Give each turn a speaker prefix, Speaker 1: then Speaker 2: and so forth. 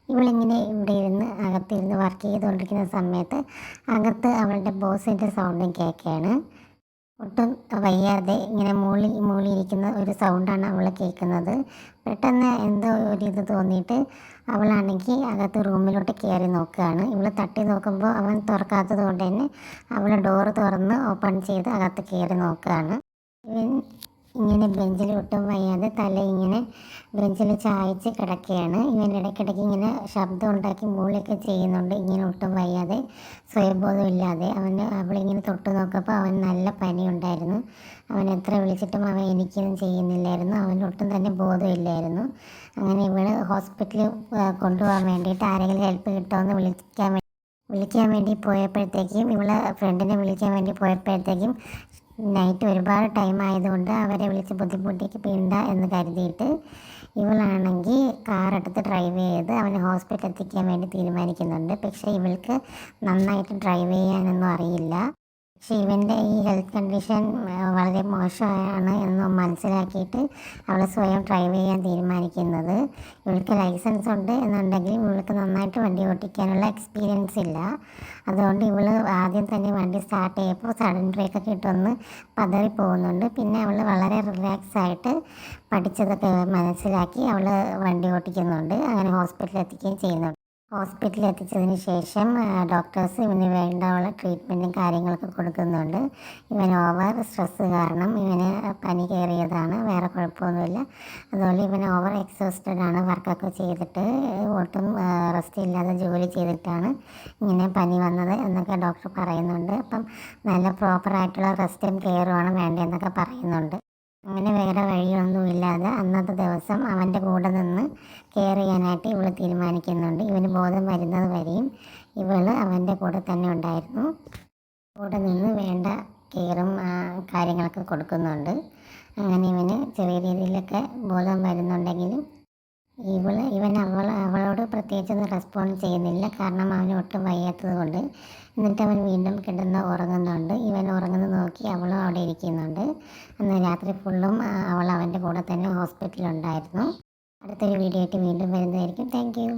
Speaker 1: ഇവളിങ്ങനെ ഇവിടെ ഇരുന്ന് അകത്തിരുന്ന് വർക്ക് ചെയ്തുകൊണ്ടിരിക്കുന്ന സമയത്ത് അകത്ത് അവളുടെ ബോസിൻ്റെ സൗണ്ടും കേൾക്കുകയാണ്. ഒട്ടും വയ്യാതെ ഇങ്ങനെ മൂളിയിരിക്കുന്ന ഒരു സൗണ്ടാണ് അവൾ കേൾക്കുന്നത്. പെട്ടെന്ന് എന്തോ ഒരിത് തോന്നിയിട്ട് അവളാണെങ്കിൽ അകത്ത് റൂമിലോട്ട് കയറി നോക്കുകയാണ്. ഇവൾ തട്ടി നോക്കുമ്പോൾ അവൻ തുറക്കാത്തത് കൊണ്ട് തന്നെ അവൾ ഡോറ് തുറന്ന് ഓപ്പൺ ചെയ്ത് അകത്ത് കയറി നോക്കുകയാണ്. ഇവൻ ഇങ്ങനെ ബെഞ്ചിൽ ഒട്ടും വയ്യാതെ തല ഇങ്ങനെ ബെഞ്ചിൽ ചായച്ച് കിടക്കുകയാണ്. ഇവൻ ഇടയ്ക്കിടയ്ക്ക് ഇങ്ങനെ ശബ്ദം ഉണ്ടാക്കി മൂളിയൊക്കെ ചെയ്യുന്നുണ്ട്. ഇങ്ങനെ ഒട്ടും വയ്യാതെ സ്വയബോധം ഇല്ലാതെ അവളിങ്ങനെ തൊട്ട് നോക്കിയപ്പോൾ അവൻ നല്ല പനി ഉണ്ടായിരുന്നു. അവൻ എത്ര വിളിച്ചിട്ടും അവൻ എനിക്കൊന്നും ചെയ്യുന്നില്ലായിരുന്നു. അവനൊട്ടും തന്നെ ബോധമില്ലായിരുന്നു. അങ്ങനെ ഇവൾ ഹോസ്പിറ്റലിൽ കൊണ്ടുപോകാൻ വേണ്ടിയിട്ട് ആരെങ്കിലും ഹെൽപ്പ് കിട്ടുമെന്ന് വിളിക്കാൻ വേണ്ടി പോയപ്പോഴത്തേക്കും ഇവളെ ഫ്രണ്ടിനെ വിളിക്കാൻ വേണ്ടി പോയപ്പോഴത്തേക്കും നൈറ്റ് ഒരുപാട് ടൈം ആയതുകൊണ്ട് അവരെ വിളിച്ച് ബുദ്ധിമുട്ടിക്കണ്ട എന്ന് കരുതിയിട്ട് ഇവളാണെങ്കിൽ കാറെടുത്ത് ഡ്രൈവ് ചെയ്ത് അവനെ ഹോസ്പിറ്റലിൽ എത്തിക്കാൻ വേണ്ടി തീരുമാനിക്കുന്നുണ്ട്. പക്ഷേ ഇവൾക്ക് നന്നായിട്ട് ഡ്രൈവ് ചെയ്യാനൊന്നും അറിയില്ല. പക്ഷേ ഇവൻ്റെ ഈ ഹെൽത്ത് കണ്ടീഷൻ വളരെ മോശമാണ് എന്ന് മനസ്സിലാക്കിയിട്ട് അവൾ സ്വയം ഡ്രൈവ് ചെയ്യാൻ തീരുമാനിക്കുന്നത്. ഇവൾക്ക് ലൈസൻസ് ഉണ്ട് എന്നുണ്ടെങ്കിലും ഇവൾക്ക് നന്നായിട്ട് വണ്ടി ഓടിക്കാനുള്ള എക്സ്പീരിയൻസ് ഇല്ല. അതുകൊണ്ട് ഇവൾ ആദ്യം തന്നെ വണ്ടി സ്റ്റാർട്ട് ചെയ്യപ്പോൾ സഡൻ ബ്രേക്കൊക്കെ ഇട്ടൊന്ന് പതറി പോകുന്നുണ്ട്. പിന്നെ അവൾ വളരെ റിലാക്സ് ആയിട്ട് പഠിച്ചതൊക്കെ മനസ്സിലാക്കി അവൾ വണ്ടി ഓടിക്കുന്നുണ്ട്. അങ്ങനെ ഹോസ്പിറ്റലിൽ എത്തിക്കുകയും ചെയ്യുന്നുണ്ട്. ഹോസ്പിറ്റലിൽ എത്തിച്ചതിന് ശേഷം ഡോക്ടേഴ്സ് ഇവന് വേണ്ടയുള്ള ട്രീറ്റ്മെൻറ്റും കാര്യങ്ങളൊക്കെ കൊടുക്കുന്നുണ്ട്. ഇവൻ ഓവർ സ്ട്രെസ്സ് കാരണം ഇവന് പനി കയറിയതാണ്, വേറെ കുഴപ്പമൊന്നുമില്ല. അതുപോലെ ഇവൻ ഓവർ എക്സോസ്റ്റഡ് ആണ്. വർക്കൊക്കെ ചെയ്തിട്ട് ഒട്ടും റെസ്റ്റ് ഇല്ലാതെ ജോലി ചെയ്തിട്ടാണ് ഇങ്ങനെ പനി വന്നത് എന്നൊക്കെ ഡോക്ടർ പറയുന്നുണ്ട്. അപ്പം നല്ല പ്രോപ്പറായിട്ടുള്ള റെസ്റ്റും കെയറുമാണ് വേണ്ടതെന്നൊക്കെ പറയുന്നുണ്ട്. അങ്ങനെ വേറെ വഴിയൊന്നുമില്ലാതെ അന്നത്തെ ദിവസം അവൻ്റെ കൂടെ നിന്ന് കെയർ ചെയ്യാനായിട്ട് ഇവൾ തീരുമാനിക്കുന്നുണ്ട്. ഇവന് ബോധം വരുന്നത് വരെയും ഇവൾ അവൻ്റെ കൂടെ തന്നെ ഉണ്ടായിരുന്നു. കൂടെ നിന്ന് വേണ്ട കെയറും കാര്യങ്ങളൊക്കെ കൊടുക്കുന്നുണ്ട്. അങ്ങനെ ഇവന് ചെറിയ രീതിയിലൊക്കെ ബോധം വരുന്നുണ്ടെങ്കിലും അവളോട് പ്രത്യേകിച്ചൊന്നും റെസ്പോണ്ട് ചെയ്യുന്നില്ല. കാരണം അവന് ഒട്ടും വയ്യാത്തത് കൊണ്ട്. എന്നിട്ട് അവൻ വീണ്ടും കിടന്ന് ഉറങ്ങുന്നുണ്ട്. ഇവൻ ഉറങ്ങുന്നത് നോക്കി അവളും അവിടെ ഇരിക്കുന്നുണ്ട്. അന്ന് രാത്രി ഫുള്ളും അവൾ അവൻ്റെ കൂടെ തന്നെ ഹോസ്പിറ്റലിലുണ്ടായിരുന്നു. അടുത്തൊരു വീഡിയോ ആയിട്ട് വീണ്ടും വരുന്നതായിരിക്കും. Thank you.